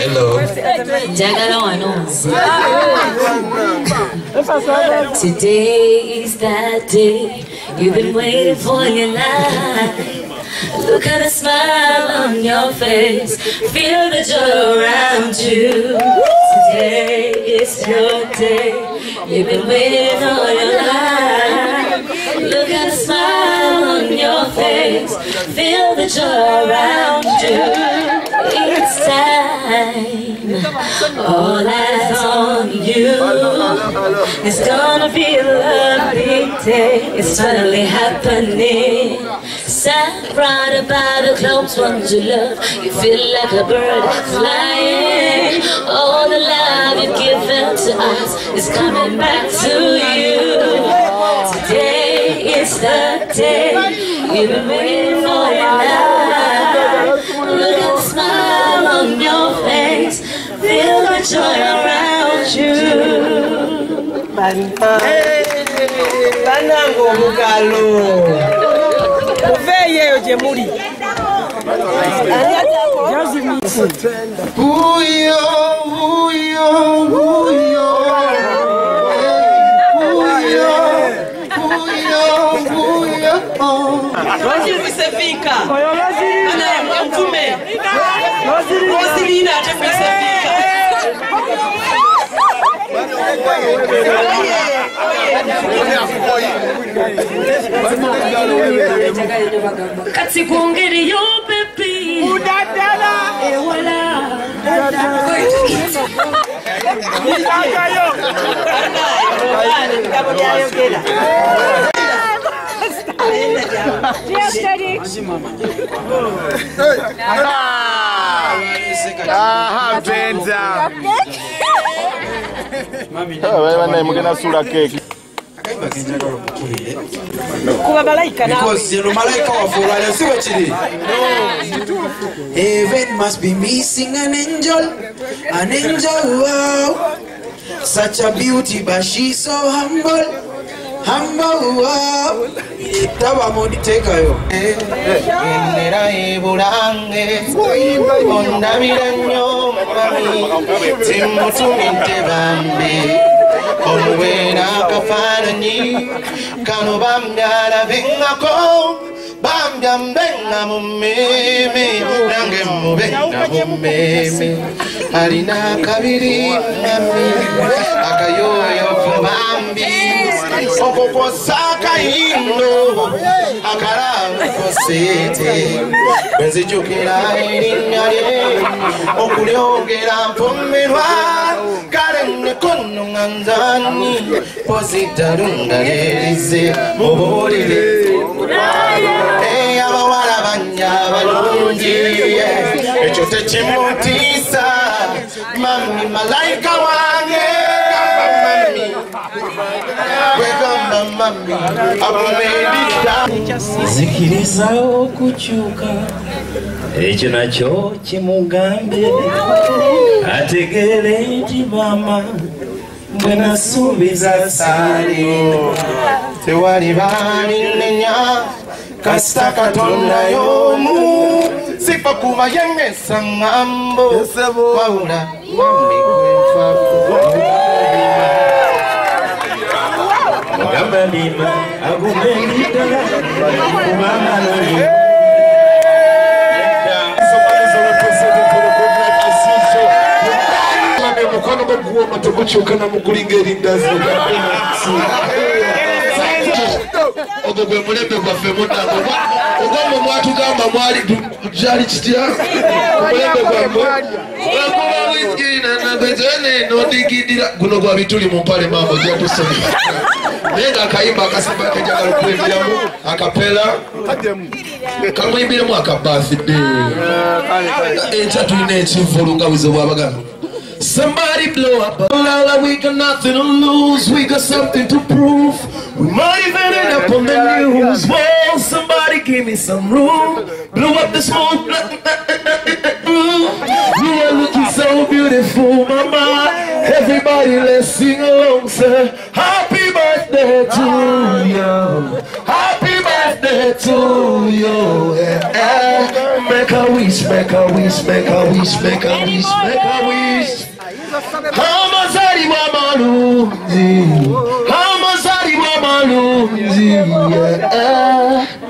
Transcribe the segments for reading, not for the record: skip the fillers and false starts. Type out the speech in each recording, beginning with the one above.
Hello. Today is that day you've been waiting for your life. Look at the smile on your face, feel the joy around you. Today is your day, you've been waiting all your life. Look at the smile on your face, feel the joy around you. It's time, all eyes on you. It's gonna be a lovely day, it's finally happening. Sat right by the close ones you love, you feel like a bird flying. All the love you've given to us is coming back to you. Today is the day you've been waiting for your life. Look at the smile on your face, feel the joy around you. Banango Mugalo. Uveye ojemuri. Uyo. Rosi Wisefika. Ana mtume. Rosi Lina Wisefika. Kati kuongeri yo pepi udadala ewala Because you know, Malaika heaven must be missing an angel, wow. Such a beauty, but she's so humble, wow. Taba modi teka yo. Nera eburange, onda miranyo mami, timutu minte bambi. Onwena kafanani, kano bamdala bengako, bamdam benga mumeme, nange mubenga mumeme. Alina kabiri nami, akayoyo fumambi. Okoko saka ino, akara kosete. Benzi jukira ininyare, okule ogera mpomerwa. Karen kono nganzani, posita runga lerize, mubolile. Abawala banja balungi, echote chimutisa, mami malaika wange, mami, abumedita. Zikiriza okuchuka, ekyo nakyo kimugambe, ategere nti mama, mbwe nasuubiza sali, tewali balinenya, kasita Katonda y'omu, sifa kuba yengesa ngambo, wawula mwami gwenfaako. Mugamba lima, agumendida, kumama nani. Mukwano gwo guwoma tegukyuka na mukulinga erindazi. Ogwo gwe mulembe gwaffe munange. Ogwamwe mwatugamba mwali gyali kitya? Omulembe gwammwe. Wakuba wiskina nabezene n'odigidira. Guno gwa bituli mu mpale mambo gyatusomye. Naye ng'akayimba akasimba kejagala okwembiramu akapera. Kamwimbiremu akabafidde. Enkya tulina ekinvulu nga buze bwabagamba. Somebody blow up a dollar, we got nothing to lose, we got something to prove. We might even end up on the news. Whoa, somebody give me some room. Blow up the smoke. You are looking so beautiful, mama. Everybody, let's sing along, sir. Happy birthday to you. Happy birthday. birthday to you. Make a wish, make a wish, make a wish, make a wish, make a wish. Hamasari Mamalunzi, Hamasari Mamalunzi.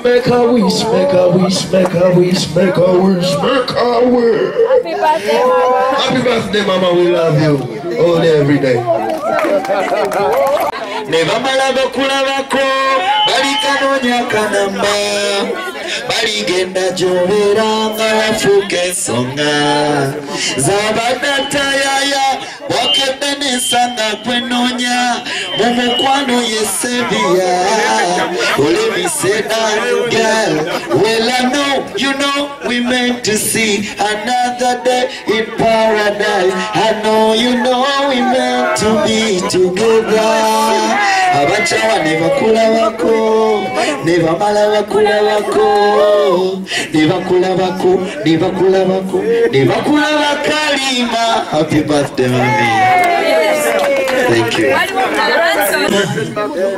Make a wish, make a wish, make a wish, make a wish, make a wish. Happy birthday, Mama. Happy birthday, Mama. We love you all day, every day. Never malaba kulabako, balikanonya kanamba, baligenda joveranga afuke songa, zabadata yaya, wakende nesanga kwenonya, mumukwano yesebia, ole me say girl, well I know, you know, we meant to see another day in paradise. I know, you know, we meant to be together. Abachawa never kula wako, never mala wakula wako, never kula wako, never kula wako, never kula wakalima. Happy birthday, mommy. Thank you.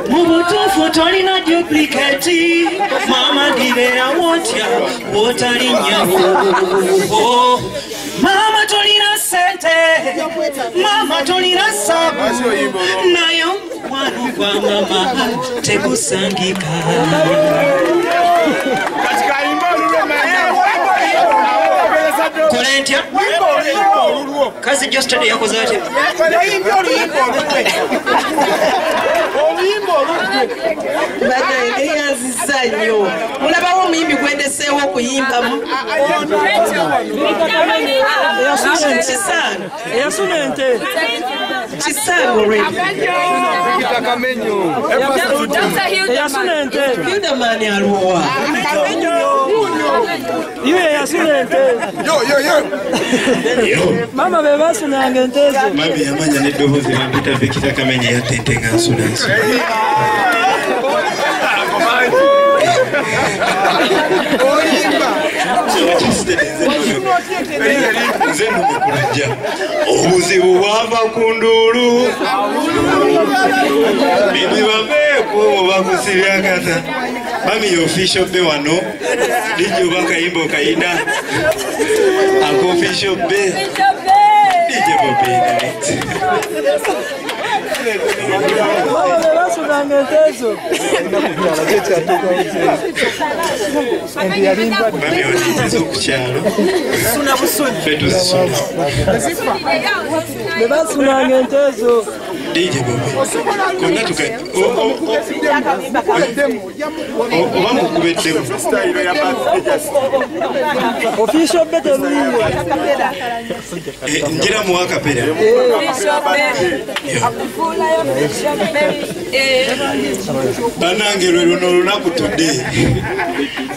Mubutufu tolina duplicate. Mama give I want ya. Wotalinya. Oh, Mama tolina sente. Mama tolina sabu. Nayo wanu kwa mama tebusangika. Kolentia kazi just today yako zote bana eyazisanyo mulaba wo muyimbi gwendeseewo okuyimba mu Chisango ready. Hildeman alwa. Yo. Mama beba sunanga ntezo. Mami yamanya nedobozi bambita vekita kamenye yatentenga nsunansu. Zenu mukulaja obuzibu bwava kundulu bibi bameko bakusibya kata mami official be wano dijo bakayimba okayina ako official be dijo bobina banange lwelo lunaku today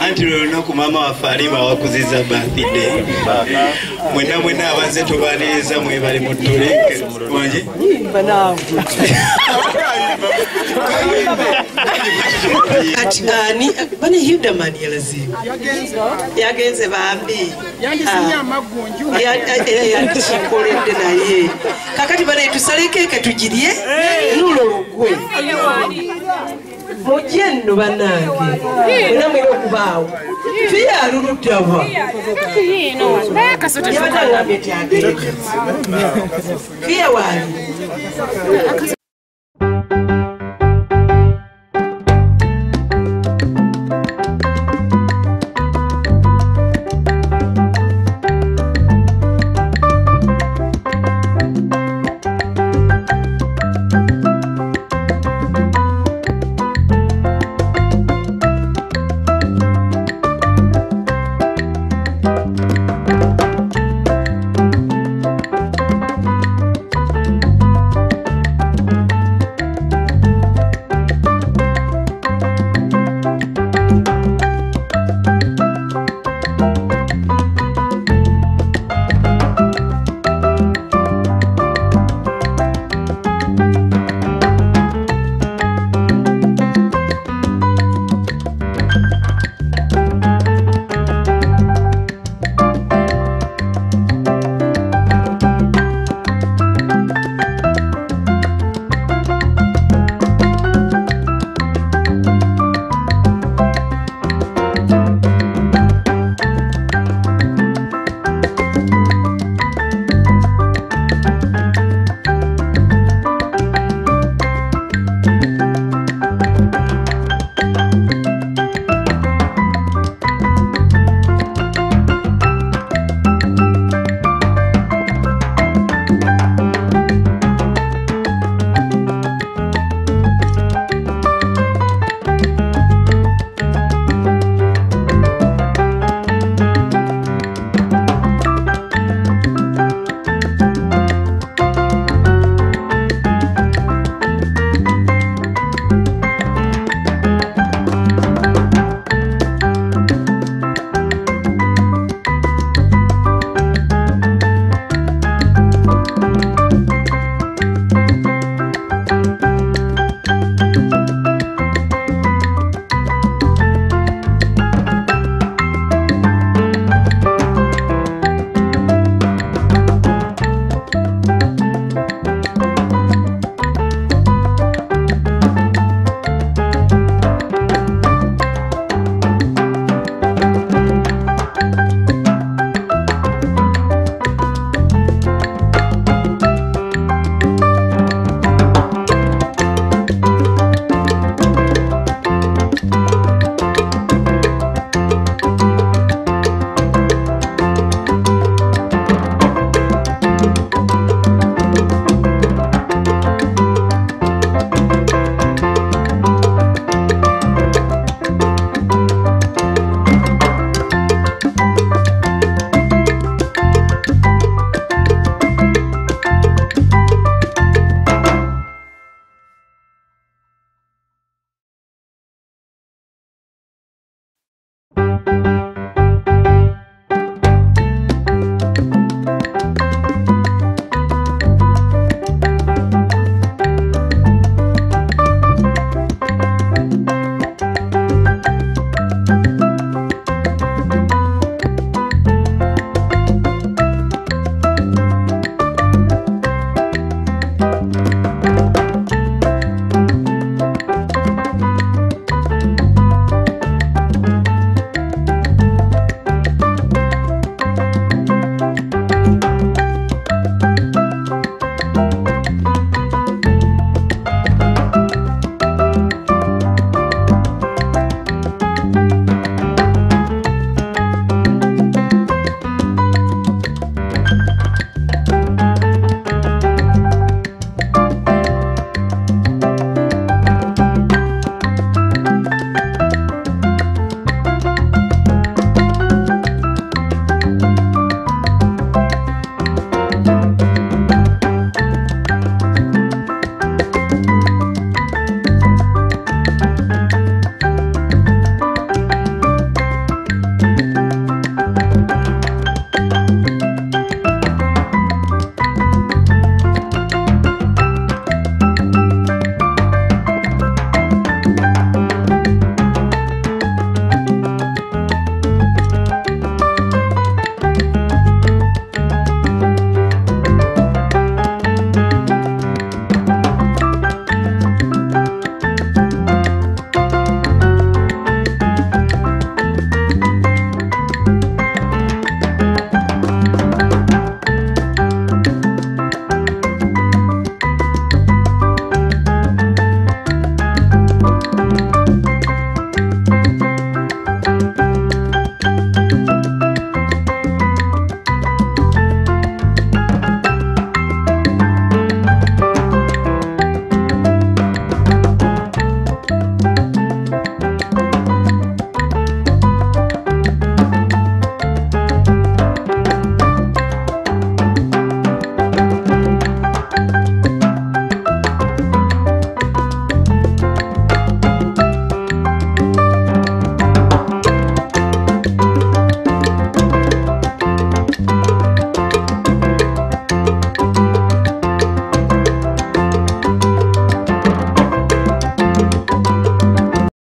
anti lwelo lunaku mama wafalima wakuziza birthday mwena abaze tubaniriza mwebali mutuleke wanje Ati ani bana Hildeman yalazimu yagenze bambi yakikolede naye kakati bana tusaleke katujirye nulo lugwe mujendo banange mwena mwena okubaawo fiya lulutaba yabatangambye tyagenda fiya wali